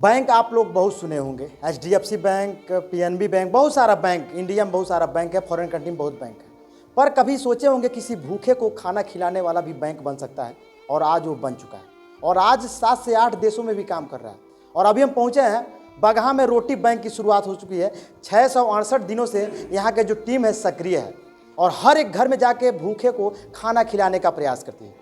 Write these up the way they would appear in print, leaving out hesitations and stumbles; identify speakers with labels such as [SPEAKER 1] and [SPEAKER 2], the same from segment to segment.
[SPEAKER 1] Bank आप लोग बहुत सुने होंगे, HDFC बैंक, PNB बैंक, बहुत सारा बैंक, इंडिया में बहुत सारा बैंक है, फॉरेन कंट्री में बहुत बैंक है। पर कभी सोचे होंगे किसी भूखे को खाना खिलाने वाला भी बैंक बन सकता है, और आज वो बन चुका है और आज 7 से 8 देशों में भी काम कर रहा है। और अभी हम पहुंचे हैं बगहा में, रोटी बैंक की शुरुआत हो चुकी है। 668 दिनों से यहाँ के जो टीम है सक्रिय है और हर एक घर में जाके भूखे को खाना खिलाने का प्रयास करती है।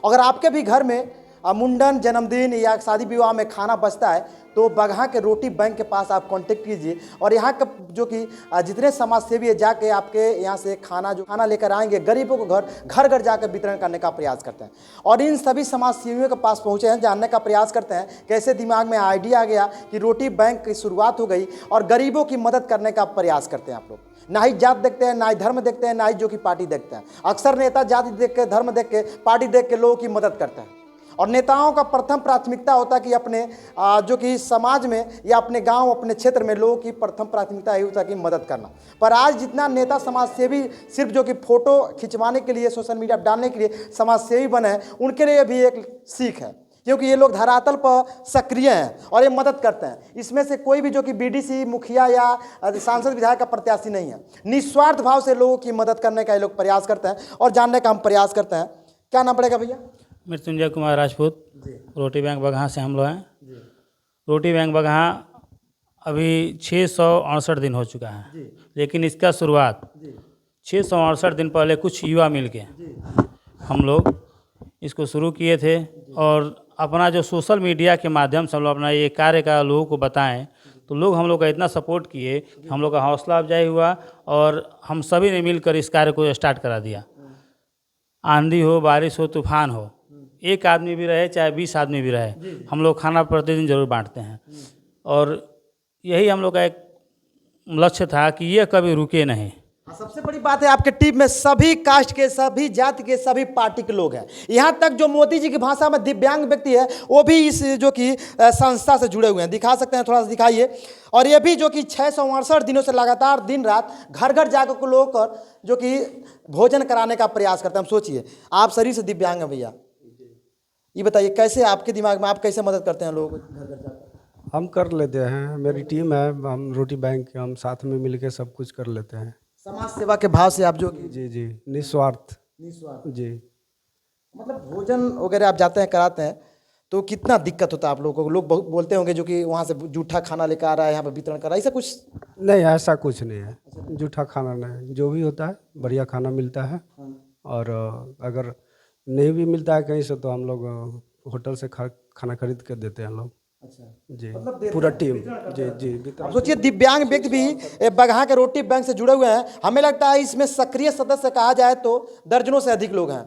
[SPEAKER 1] अगर आपके भी घर में मुंडन, जन्मदिन या शादी विवाह में खाना बचता है तो बगहा के रोटी बैंक के पास आप कांटेक्ट कीजिए और यहाँ का जो कि जितने समाज सेवी है जाके आपके यहाँ से खाना लेकर आएंगे, गरीबों को घर घर जाकर वितरण करने का प्रयास करते हैं। और इन सभी समाज सेवियों के पास पहुँचे हैं, जानने का प्रयास करते हैं कैसे दिमाग में आइडिया आ गया कि रोटी बैंक की शुरुआत हो गई और गरीबों की मदद करने का प्रयास करते हैं आप लोग। ना ही जात देखते हैं, ना ही धर्म देखते हैं, ना ही जो कि पार्टी देखते हैं। अक्सर नेता जाति देख के, धर्म देख के, पार्टी देख के लोगों की मदद करते हैं और नेताओं का प्रथम प्राथमिकता होता है कि अपने जो कि समाज में या अपने गांव, अपने क्षेत्र में लोगों की प्रथम प्राथमिकता यही होता है कि मदद करना। पर आज जितना नेता समाज सेवी सिर्फ जो कि फोटो खिंचवाने के लिए, सोशल मीडिया पर डालने के लिए समाज सेवी बने हैं, उनके लिए भी एक सीख है, क्योंकि ये लोग धरातल पर सक्रिय हैं और ये मदद करते हैं। इसमें से कोई भी जो कि BDC, मुखिया या सांसद विधायक का प्रत्याशी नहीं है। निस्वार्थ भाव से लोगों की मदद करने का ये लोग प्रयास करते हैं और जानने का हम प्रयास करते हैं। क्या नाम पड़ेगा भैया?
[SPEAKER 2] मृत्युंजय कुमार राजपूत, रोटी बैंक बगहा से हम लोग हैं। रोटी बैंक बगहा अभी 668 दिन हो चुका है, लेकिन इसका शुरुआत 668 दिन पहले कुछ युवा मिल के हम लोग इसको शुरू किए थे और अपना जो सोशल मीडिया के माध्यम से हम लोग अपना ये कार्य का लोगों को बताएं तो लोग हम लोग का इतना सपोर्ट किए कि हम लोग का हौसला अफजाई हुआ और हम सभी ने मिलकर इस कार्य को स्टार्ट करा दिया। आंधी हो, बारिश हो, तूफान हो, एक आदमी भी रहे चाहे 20 आदमी भी रहे, हम लोग खाना प्रतिदिन जरूर बांटते हैं। और यही हम लोग का एक लक्ष्य था कि ये कभी रुके नहीं।
[SPEAKER 1] सबसे बड़ी बात है आपके टीम में सभी कास्ट के, सभी जाति के, सभी पार्टी के लोग हैं। यहाँ तक जो मोदी जी की भाषा में दिव्यांग व्यक्ति है वो भी इस जो कि संस्था से जुड़े हुए हैं। दिखा सकते हैं, थोड़ा सा दिखाइए। और ये भी जो कि 668 दिनों से लगातार दिन रात घर घर जाकर को लोग जो कि भोजन कराने का प्रयास करते हैं। हम सोचिए, आप शरीर से दिव्यांग हैं भैया, ये बताइए कैसे आपके दिमाग में, आप कैसे मदद करते हैं लोगों को घर घर जाकर?
[SPEAKER 3] हम कर लेते हैं, मेरी टीम है, हम रोटी बैंक के, हम साथ में मिलके सब कुछ कर लेते हैं।
[SPEAKER 1] समाज सेवा के भाव से आप जो
[SPEAKER 3] जी जी, निस्वार्थ जी।
[SPEAKER 1] मतलब भोजन वगैरह आप जाते हैं, कराते हैं, तो कितना दिक्कत होता है आप लोगों को? लोग बहुत बोलते होंगे जो कि वहाँ से जूठा खाना लेकर आ रहा है, यहाँ पर वितरण कर रहा है, ऐसा कुछ
[SPEAKER 3] नहीं, ऐसा कुछ नहीं है। जूठा खाना नहीं, जो भी होता है बढ़िया खाना मिलता है। और अगर नहीं भी मिलता है कहीं से तो हम लोग होटल से खाना खरीद कर देते हैं लोग।
[SPEAKER 1] अच्छा
[SPEAKER 3] जी,
[SPEAKER 1] मतलब
[SPEAKER 3] पूरा टीम जी जी।
[SPEAKER 1] अब सोचिए दिव्यांग व्यक्ति भी बगहा के रोटी बैंक से जुड़े हुए हैं। हमें लगता है इसमें सक्रिय सदस्य कहा जाए तो दर्जनों से अधिक लोग हैं।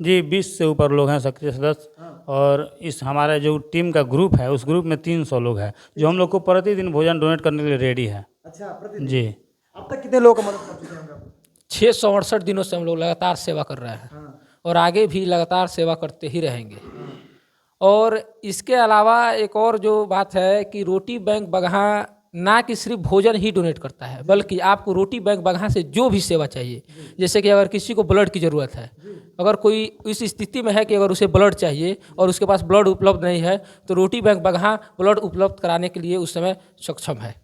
[SPEAKER 2] जी, 20 से ऊपर लोग हैं सक्रिय सदस्य। और इस हमारे जो टीम का ग्रुप है उस ग्रुप में 300 लोग हैं जो हम लोग को प्रतिदिन भोजन डोनेट करने के लिए रेडी है।
[SPEAKER 1] अच्छा, प्रतिदिन
[SPEAKER 2] जी।
[SPEAKER 1] अब तक कितने लोग मदद कर चुके हैं?
[SPEAKER 4] 668 दिनों से हम लोग लगातार सेवा कर रहे हैं और आगे भी लगातार सेवा करते ही रहेंगे। और इसके अलावा एक और जो बात है कि रोटी बैंक बगहा ना कि सिर्फ भोजन ही डोनेट करता है, बल्कि आपको रोटी बैंक बगहा से जो भी सेवा चाहिए, जैसे कि अगर किसी को ब्लड की ज़रूरत है, अगर कोई इस स्थिति में है कि अगर उसे ब्लड चाहिए और उसके पास ब्लड उपलब्ध नहीं है तो रोटी बैंक बगहा ब्लड उपलब्ध कराने के लिए उस समय सक्षम है।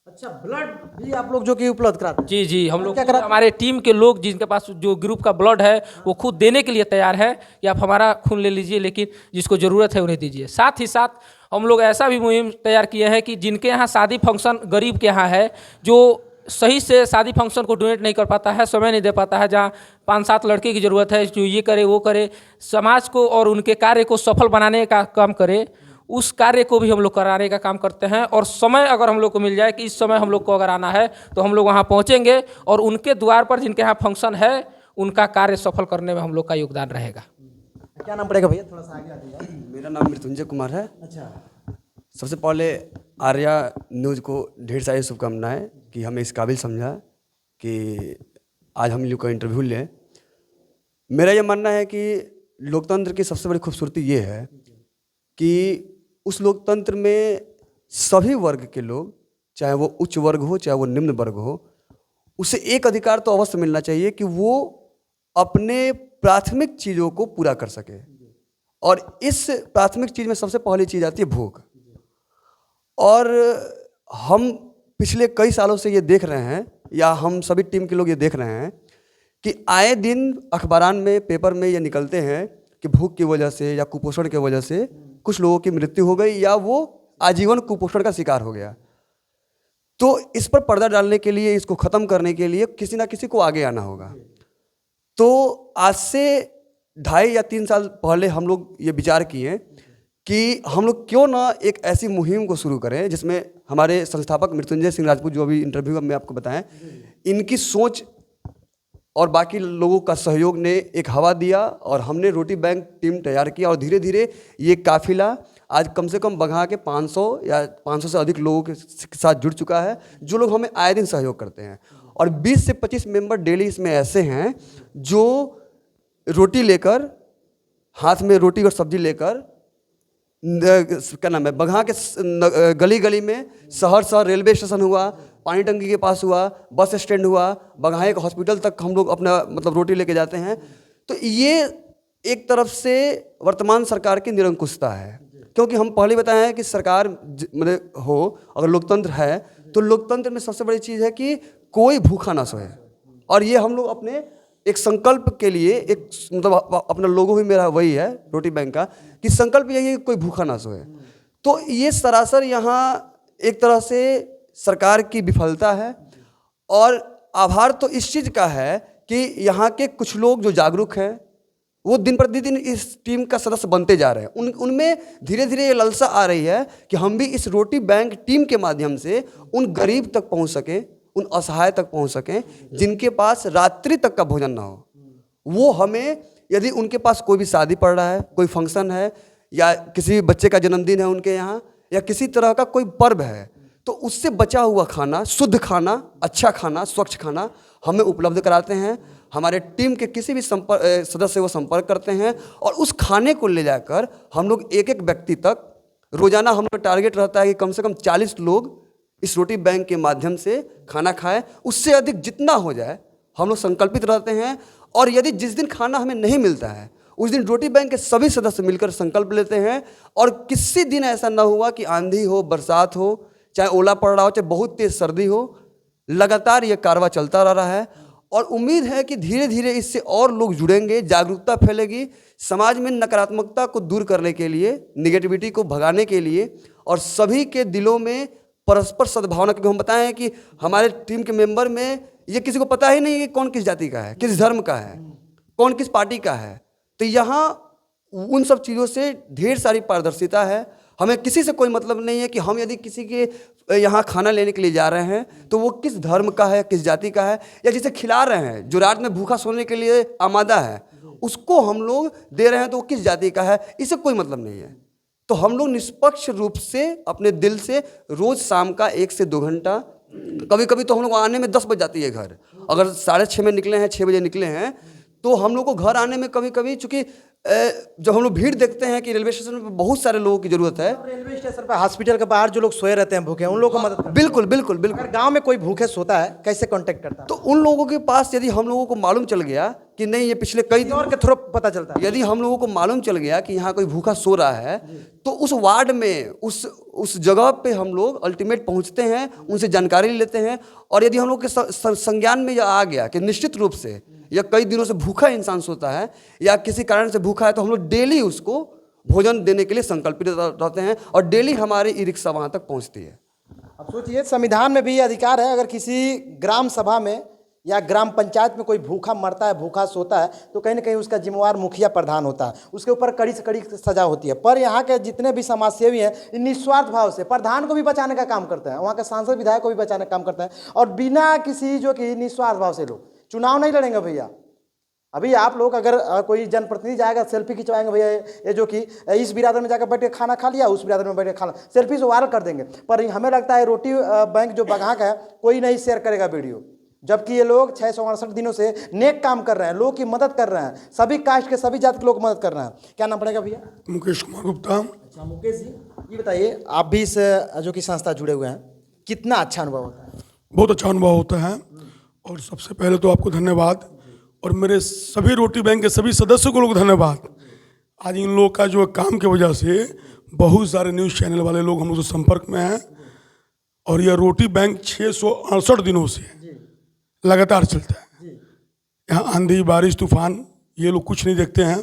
[SPEAKER 1] अच्छा, ब्लड भी आप लोग जो कि उपलब्ध कराते हैं?
[SPEAKER 4] जी जी, हम लोग
[SPEAKER 1] क्या करा?
[SPEAKER 4] हमारे टीम के लोग जिनके पास जो ग्रुप का ब्लड है वो खुद देने के लिए तैयार है कि आप हमारा खून ले लीजिए, लेकिन जिसको ज़रूरत है उन्हें दीजिए। साथ ही साथ हम लोग ऐसा भी मुहिम तैयार किए हैं कि जिनके यहाँ शादी फंक्शन गरीब के यहाँ है, जो सही से शादी फंक्शन को डोनेट नहीं कर पाता है, समय नहीं दे पाता है, जहाँ 5-7 लड़के की ज़रूरत है जो ये करे वो करे, समाज को और उनके कार्य को सफल बनाने का काम करे, उस कार्य को भी हम लोग कराने का काम करते हैं। और समय अगर हम लोग को मिल जाए कि इस समय हम लोग को अगर आना है तो हम लोग वहाँ पहुँचेंगे और उनके द्वार पर जिनके यहाँ फंक्शन है उनका कार्य सफल करने में हम लोग का योगदान रहेगा।
[SPEAKER 1] क्या नाम पड़ेगा भैया? थोड़ा सा आगे आ जाइए।
[SPEAKER 5] मेरा नाम मृत्युंजय कुमार है।
[SPEAKER 1] अच्छा,
[SPEAKER 5] सबसे पहले आर्या न्यूज़ को ढेर सारी शुभकामनाएं कि हमें इस काबिल समझा कि आज हम लोग का इंटरव्यू लें। मेरा ये मानना है कि लोकतंत्र की सबसे बड़ी खूबसूरती ये है कि उस लोकतंत्र में सभी वर्ग के लोग, चाहे वो उच्च वर्ग हो चाहे वो निम्न वर्ग हो, उसे एक अधिकार तो अवश्य मिलना चाहिए कि वो अपने प्राथमिक चीज़ों को पूरा कर सके। और इस प्राथमिक चीज़ में सबसे पहली चीज़ आती है भूख। और हम पिछले कई सालों से ये देख रहे हैं, या हम सभी टीम के लोग ये देख रहे हैं कि आए दिन अखबारान में, पेपर में ये निकलते हैं कि भूख की वजह से या कुपोषण की वजह से कुछ लोगों की मृत्यु हो गई या वो आजीवन कुपोषण का शिकार हो गया। तो इस पर पर्दा डालने के लिए, इसको ख़त्म करने के लिए किसी ना किसी को आगे आना होगा। तो आज से 2.5 या 3 साल पहले हम लोग ये विचार किए कि हम लोग क्यों ना एक ऐसी मुहिम को शुरू करें जिसमें हमारे संस्थापक मृत्युंजय सिंह राजपूत, जो अभी इंटरव्यू में आपको बताएं, इनकी सोच और बाकी लोगों का सहयोग ने एक हवा दिया और हमने रोटी बैंक टीम तैयार किया। और धीरे धीरे ये काफिला आज कम से कम बगहा के 500 या 500 से अधिक लोगों के साथ जुड़ चुका है, जो लोग हमें आए दिन सहयोग करते हैं। और 20 से 25 मेंबर डेली इसमें ऐसे हैं जो रोटी लेकर, हाथ में रोटी और सब्जी लेकर, क्या नाम है, बगहा के गली गली में, शहर रेलवे स्टेशन हुआ, पानी टंकी के पास हुआ, बस स्टैंड हुआ, बगहा एक हॉस्पिटल तक हम लोग अपना मतलब रोटी लेके जाते हैं। तो ये एक तरफ से वर्तमान सरकार की निरंकुशता है, क्योंकि हम पहले बताए हैं कि सरकार मतलब हो, अगर लोकतंत्र है तो लोकतंत्र में सबसे बड़ी चीज़ है कि कोई भूखा ना सोए। और ये हम लोग अपने एक संकल्प के लिए, एक मतलब अपना लोगो भी मेरा वही है रोटी बैंक का, कि संकल्प यही है कि कोई भूखा ना सोए। तो ये सरासर यहाँ एक तरह से सरकार की विफलता है। और आभार तो इस चीज़ का है कि यहाँ के कुछ लोग जो जागरूक हैं वो दिन प्रतिदिन इस टीम का सदस्य बनते जा रहे हैं। उनमें धीरे धीरे ये लालसा आ रही है कि हम भी इस रोटी बैंक टीम के माध्यम से उन गरीब तक पहुँच सकें, उन असहाय तक पहुंच सकें जिनके पास रात्रि तक का भोजन ना हो। वो हमें, यदि उनके पास कोई भी शादी पड़ रहा है, कोई फंक्शन है, या किसी बच्चे का जन्मदिन है उनके यहाँ, या किसी तरह का कोई पर्व है, तो उससे बचा हुआ खाना, शुद्ध खाना, अच्छा खाना, स्वच्छ खाना हमें उपलब्ध कराते हैं। हमारे टीम के किसी भी सदस्य वो संपर्क करते हैं और उस खाने को ले जाकर हम लोग एक एक व्यक्ति तक, रोजाना हम लोग टारगेट रहता है कि कम से कम 40 लोग इस रोटी बैंक के माध्यम से खाना खाएं। उससे अधिक जितना हो जाए हम लोग संकल्पित रहते हैं। और यदि जिस दिन खाना हमें नहीं मिलता है उस दिन रोटी बैंक के सभी सदस्य मिलकर संकल्प लेते हैं। और किसी दिन ऐसा ना हुआ कि आंधी हो, बरसात हो, चाहे ओला पड़ रहा हो, चाहे बहुत तेज सर्दी हो, लगातार ये कारवा चलता रहा है। और उम्मीद है कि धीरे धीरे इससे और लोग जुड़ेंगे, जागरूकता फैलेगी, समाज में नकारात्मकता को दूर करने के लिए, निगेटिविटी को भगाने के लिए, और सभी के दिलों में परस्पर सद्भावना। क्योंकि हम बताएं कि हमारे टीम के मेंबर में ये किसी को पता ही नहीं है कि कौन किस जाति का है, किस धर्म का है, कौन किस पार्टी का है। तो यहाँ उन सब चीज़ों से ढेर सारी पारदर्शिता है। हमें किसी से कोई मतलब नहीं है कि हम यदि किसी के यहाँ खाना लेने के लिए जा रहे हैं तो वो किस धर्म का है, किस जाति का है, या जिसे खिला रहे हैं, जो रात में भूखा सोने के लिए आमादा है, उसको हम लोग दे रहे हैं तो वो किस जाति का है, इससे कोई मतलब नहीं है। तो हम लोग निष्पक्ष रूप से अपने दिल से रोज़ शाम का 1 से 2 घंटा, कभी कभी तो हम लोग आने में 10 बज जाती है घर, अगर 6:30 में निकले हैं, 6 बजे निकले हैं, तो हम लोग को घर आने में कभी कभी, चूँकि जब हम लोग भीड़ देखते हैं कि रेलवे स्टेशन पर बहुत सारे लोगों की ज़रूरत है,
[SPEAKER 1] रेलवे स्टेशन पर, हॉस्पिटल के बाहर जो लोग सोए रहते हैं भूखे, उन लोगों को मदद।
[SPEAKER 5] बिल्कुल बिल्कुल बिल्कुल।
[SPEAKER 1] अगर गांव में कोई भूखे सोता है, कैसे कांटेक्ट करता है?
[SPEAKER 5] तो उन लोगों के पास यदि हम लोगों को मालूम चल गया कि नहीं, ये पिछले कई दिनों
[SPEAKER 1] और के थ्रू पता चलता है।
[SPEAKER 5] यदि हम लोगों को मालूम चल गया कि यहाँ कोई भूखा सो रहा है, तो उस वार्ड में, उस जगह पे हम लोग अल्टीमेट पहुँचते हैं, उनसे जानकारी लेते हैं। और यदि हम लोग के संज्ञान में यह आ गया कि निश्चित रूप से या कई दिनों से भूखा इंसान सोता है या किसी कारण से भूखा है, तो हम लोग डेली उसको भोजन देने के लिए संकल्पित रहते हैं और डेली हमारी ई रिक्शा वहाँ तक पहुँचती है।
[SPEAKER 1] अब सोचिए, संविधान में भी ये अधिकार है, अगर किसी ग्राम सभा में या ग्राम पंचायत में कोई भूखा मरता है, भूखा सोता है, तो कहीं ना कहीं उसका जिम्मेवार मुखिया प्रधान होता है, उसके ऊपर कड़ी से कड़ी सजा होती है। पर यहाँ के जितने भी समाजसेवी हैं, निस्वार्थ भाव से प्रधान को भी बचाने का काम करते हैं, वहाँ के सांसद विधायक को भी बचाने का काम करते हैं, और बिना किसी जो कि निस्वार्थ भाव से लोग चुनाव नहीं लड़ेंगे भैया। अभी आप लोग अगर कोई जनप्रतिनिधि जाएगा, सेल्फी खिंचवाएंगे भैया, ये जो कि इस बिरादर में जाकर बैठ के खाना खा लिया, उस बिरादर में बैठ के खाना, सेल्फी से वायरल कर देंगे। पर हमें लगता है रोटी बैंक जो बगहा का है, कोई नहीं शेयर करेगा वीडियो, जबकि ये लोग 668 दिनों से नेक काम कर रहे हैं, लोगों की मदद कर रहे हैं, सभी कास्ट के, सभी जाति के लोग मदद कर रहे हैं। क्या नाम पड़ेगा भैया?
[SPEAKER 6] मुकेश कुमार गुप्ता।
[SPEAKER 1] अच्छा मुकेश जी, ये बताइए, आप भी इस जो कि संस्था जुड़े हुए हैं, कितना अच्छा अनुभव होता है?
[SPEAKER 6] बहुत अच्छा अनुभव होता है। और सबसे पहले तो आपको धन्यवाद, और मेरे सभी रोटी बैंक के सभी सदस्यों को लोग धन्यवाद। आज इन लोगों का जो काम की वजह से बहुत सारे न्यूज़ चैनल वाले लोग हम लोग से संपर्क में हैं, और यह रोटी बैंक 668 दिनों से लगातार चलता है। यहाँ आंधी बारिश तूफान ये लोग कुछ नहीं देखते हैं,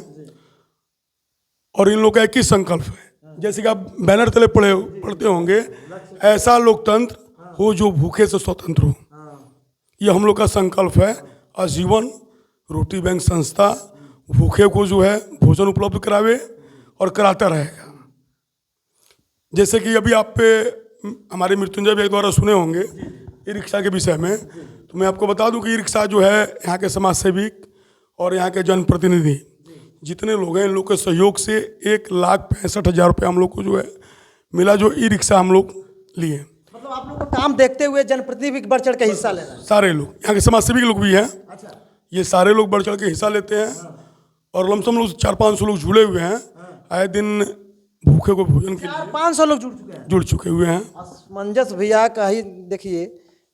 [SPEAKER 6] और इन लोग का एक ही संकल्प है, जैसे कि आप बैनर तले पढ़ते होंगे, ऐसा लोकतंत्र हो जो भूखे से स्वतंत्र हो। ये हम लोग का संकल्प है। आजीवन रोटी बैंक संस्था भूखे को जो है भोजन उपलब्ध करावे और कराता रहेगा। जैसे कि अभी आप पे हमारे मृत्युंजय भाई द्वारा सुने होंगे ई रिक्शा के विषय में, तो मैं आपको बता दूं कि ई रिक्शा जो है यहाँ के समाज सेविक और यहाँ के जनप्रतिनिधि जितने लोग हैं, इन लोग के सहयोग से 1,65,000 रुपये हम लोग को जो है मिला, जो ई रिक्शा हम लोग लिए।
[SPEAKER 1] मतलब आप लोग को काम देखते हुए जनप्रतिनिधि भी बढ़ चढ़ के हिस्सा ले रहे हैं?
[SPEAKER 6] सारे लोग यहाँ के समाज सेविक लोग भी हैं। ये सारे लोग बढ़ चढ़ के हिस्सा लेते हैं, और लमसम लोग 400-500 लोग जुड़े हुए हैं। आए दिन भूखे को भोजन के लिए
[SPEAKER 1] 400-500 लोग जुड़ चुके
[SPEAKER 6] हुए हैं।
[SPEAKER 1] असमंजस भैया का ही देखिए,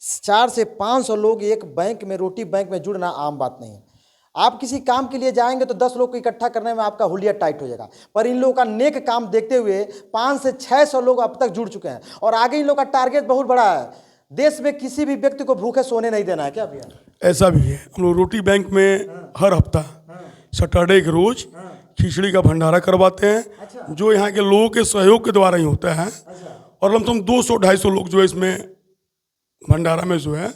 [SPEAKER 1] 4 से 500 लोग एक बैंक में, रोटी बैंक में जुड़ना आम बात नहीं है। आप किसी काम के लिए जाएंगे तो 10 लोग को इकट्ठा करने में आपका हुलिया टाइट हो जाएगा, पर इन लोगों का नेक काम देखते हुए 500 से 600 लोग अब तक जुड़ चुके हैं, और आगे इन लोग का टारगेट बहुत बड़ा है। देश में किसी भी व्यक्ति को भूखे सोने नहीं देना है। क्या भैया?
[SPEAKER 6] ऐसा भी है, हम लोग रोटी बैंक में हर हफ्ता सैटरडे के रोज खिचड़ी का भंडारा करवाते हैं, जो यहाँ के लोगों के सहयोग के द्वारा ही होता है। और लमसम 200-250 लोग जो है इसमें भंडारा में जो है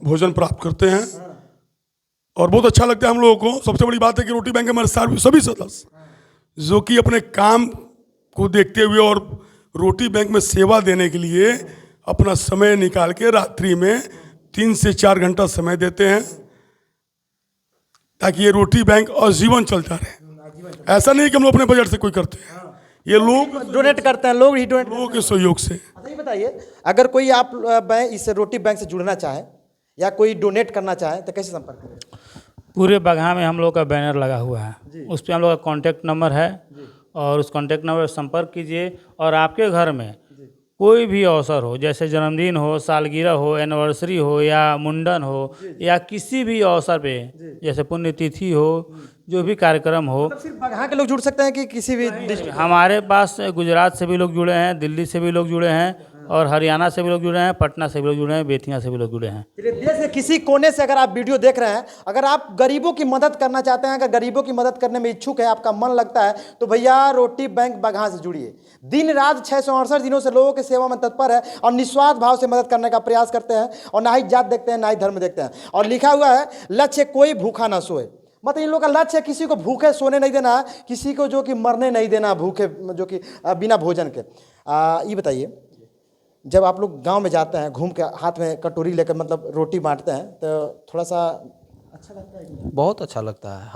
[SPEAKER 6] भोजन प्राप्त करते हैं, और बहुत अच्छा लगता है हम लोगों को। सबसे बड़ी बात है कि रोटी बैंक के हमारे सभी सदस्य जो कि अपने काम को देखते हुए और रोटी बैंक में सेवा देने के लिए अपना समय निकाल के रात्रि में 3 से 4 घंटा समय देते हैं, ताकि ये रोटी बैंक आजीवन चलता रहे। ऐसा नहीं कि हम लोग अपने बजट से कोई करते हैं, ये लोग
[SPEAKER 1] डोनेट करते हैं, लोग ही डोनेट।
[SPEAKER 6] लोगों के सहयोग से।
[SPEAKER 1] अच्छा ये बताइए, अगर कोई आप बैंक इस रोटी बैंक से जुड़ना चाहे या कोई डोनेट करना चाहे तो कैसे संपर्क करें?
[SPEAKER 2] पूरे बगहा में हम लोग का बैनर लगा हुआ है, उस पर हम लोग का कॉन्टैक्ट नंबर है, और उस कॉन्टैक्ट नंबर पर संपर्क कीजिए। और आपके घर में कोई भी अवसर हो, जैसे जन्मदिन हो, सालगिरह हो, एनिवर्सरी हो, या मुंडन हो, या किसी भी अवसर पे, जैसे पुण्यतिथि हो, जो भी कार्यक्रम हो,
[SPEAKER 1] सिर्फ बगहा के लोग जुड़ सकते हैं कि किसी भी डिस्ट्रिक्ट?
[SPEAKER 2] हमारे पास गुजरात से भी लोग जुड़े हैं, दिल्ली से भी लोग जुड़े हैं, और हरियाणा से भी लोग जुड़े हैं, पटना से भी लोग जुड़े हैं, बेतिया से भी लोग जुड़े हैं।
[SPEAKER 1] देश के किसी कोने से अगर आप वीडियो देख रहे हैं, अगर आप गरीबों की मदद करना चाहते हैं, अगर गरीबों की मदद करने में इच्छुक है, आपका मन लगता है, तो भैया रोटी बैंक बगहा से जुड़िए। दिन रात 668 दिनों से लोगों की सेवा में तत्पर है, और निस्वार्थ भाव से मदद करने का प्रयास करते हैं, और ना ही जात देखते हैं, ना ही धर्म देखते हैं। और लिखा हुआ है, लक्ष्य कोई भूखा ना सोए। मतलब इन लोगों का लक्ष्य है किसी को भूखे सोने नहीं देना, किसी को जो कि मरने नहीं देना भूखे, जो कि बिना भोजन के। ये बताइए, जब आप लोग गांव में जाते हैं, घूम के हाथ में कटोरी लेकर मतलब रोटी बांटते हैं, तो थोड़ा सा अच्छा लगता है?
[SPEAKER 7] बहुत अच्छा लगता है।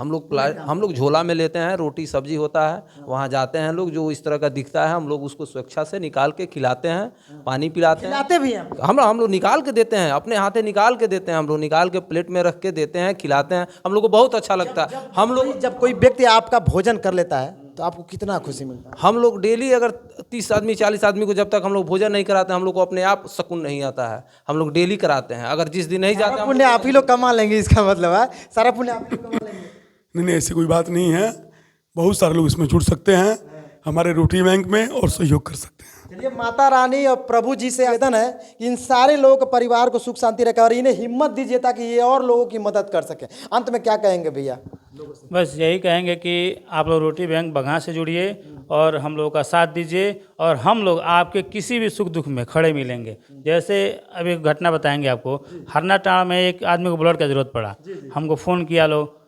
[SPEAKER 7] हम लोग झोला में लेते हैं, रोटी सब्जी होता है, वहाँ जाते हैं लोग, जो इस तरह का दिखता है हम लोग उसको स्वेच्छा से निकाल के खिलाते हैं, पानी पिलाते हैं।
[SPEAKER 1] खिलाते भी हैं?
[SPEAKER 7] हम लोग निकाल के देते हैं, अपने हाथे निकाल के देते हैं, हम लोग निकाल के प्लेट में रख के देते हैं, खिलाते हैं। हम लोग को बहुत अच्छा लगता है। हम लोग
[SPEAKER 1] जब कोई व्यक्ति आपका भोजन कर लेता है तो आपको कितना खुशी मिलता है?
[SPEAKER 7] हम लोग डेली अगर 30 आदमी 40 आदमी को जब तक हम लोग भोजन नहीं कराते, हम लोग को अपने आप सुकून नहीं आता है। हम लोग डेली कराते हैं। अगर जिस दिन नहीं जाते,
[SPEAKER 1] पुण्य आप ही लोग कमा लेंगे, इसका मतलब है सारा पुण्य आप ही लोग कमा लेंगे।
[SPEAKER 6] नहीं, ऐसी कोई बात नहीं है। बहुत सारे लोग इसमें जुड़ सकते हैं हमारे रोटी बैंक में और सहयोग कर सकते हैं।
[SPEAKER 1] चलिए, माता रानी और प्रभु जी से आवेदन है कि इन सारे लोगों के परिवार को सुख शांति रखे, और इन्हें हिम्मत दीजिए ताकि ये और लोगों की मदद कर सके। अंत में क्या कहेंगे भैया?
[SPEAKER 2] बस यही कहेंगे कि आप लोग रोटी बैंक बगहा से जुड़िए और हम लोगों का साथ दीजिए, और हम लोग आपके किसी भी सुख दुख में खड़े मिलेंगे। जैसे अभी एक घटना बताएंगे आपको। हरनाटाण में एक आदमी को ब्लड की ज़रूरत पड़ा, हमको फ़ोन किया लोग,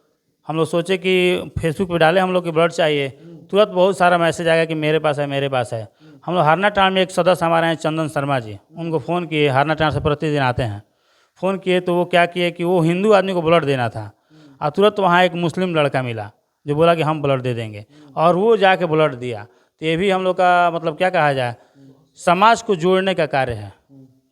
[SPEAKER 2] हम लोग सोचे कि फेसबुक पे डाले हम लोग की ब्लड चाहिए, तुरंत बहुत सारा मैसेज आ गया कि मेरे पास है, मेरे पास है। हम लोग हरनाटाण में एक सदस्य हमारे हैं चंदन शर्मा जी, उनको फ़ोन किए, हरनाटाण से प्रतिदिन आते हैं। फ़ोन किए तो वो क्या किए कि वो हिंदू आदमी को ब्लड देना था, और तुरंत वहाँ एक मुस्लिम लड़का मिला जो बोला कि हम ब्लड दे देंगे, और वो जाके ब्लड दिया। तो ये भी हम लोग का मतलब क्या कहा जाए, समाज को जोड़ने का कार्य है।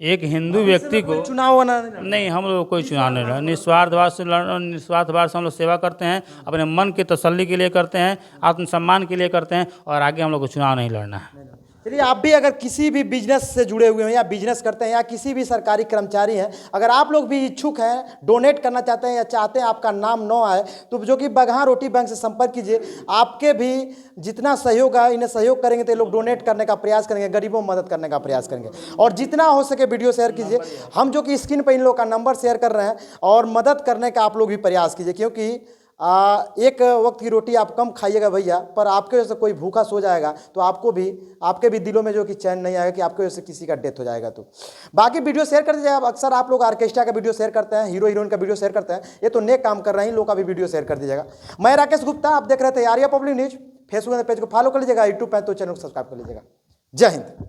[SPEAKER 2] एक हिंदू व्यक्ति को
[SPEAKER 1] चुनाव होना
[SPEAKER 2] नहीं, हम लोग कोई चुनाव नहीं लड़ा, निस्वार्थ भाव से निस्वार्थ भाव से हम लोग सेवा करते हैं, अपने मन की तसल्ली के लिए करते हैं, आत्मसम्मान के लिए करते हैं, और आगे हम लोग को चुनाव नहीं लड़ना है।
[SPEAKER 1] चलिए, आप भी अगर किसी भी बिजनेस से जुड़े हुए हैं या बिजनेस करते हैं या किसी भी सरकारी कर्मचारी हैं, अगर आप लोग भी इच्छुक हैं, डोनेट करना चाहते हैं या चाहते हैं आपका नाम न आए, तो जो कि बगहा रोटी बैंक से संपर्क कीजिए। आपके भी जितना सहयोग है, इन्हें सहयोग करेंगे तो ये लोग डोनेट करने का प्रयास करेंगे, गरीबों में मदद करने का प्रयास करेंगे। और जितना हो सके वीडियो शेयर कीजिए। हम जो कि स्क्रीन पर इन लोग का नंबर शेयर कर रहे हैं, और मदद करने का आप लोग भी प्रयास कीजिए, क्योंकि एक वक्त की रोटी आप कम खाइएगा भैया, पर आपके वजह से कोई भूखा सो जाएगा तो आपके भी दिलों में जो कि चैन नहीं आएगा कि आपके वजह से किसी का डेथ हो जाएगा। तो बाकी वीडियो शेयर कर दीजिएगा। अक्सर आप लोग ऑर्केस्ट्रा का वीडियो शेयर करते हैं, हीरो हीरोइन का वीडियो शेयर करते हैं, ये तो नेक काम कर रहे हैं, इन लोग का भी वीडियो शेयर कर दीजिएगा। मैं राकेश गुप्ता, आप देख रहे थे Arya public news. Facebook page को फॉलो कर लीजिएगा, यूट्यूब पे तो चैनल को सब्सक्राइब कर लीजिएगा। जय हिंद।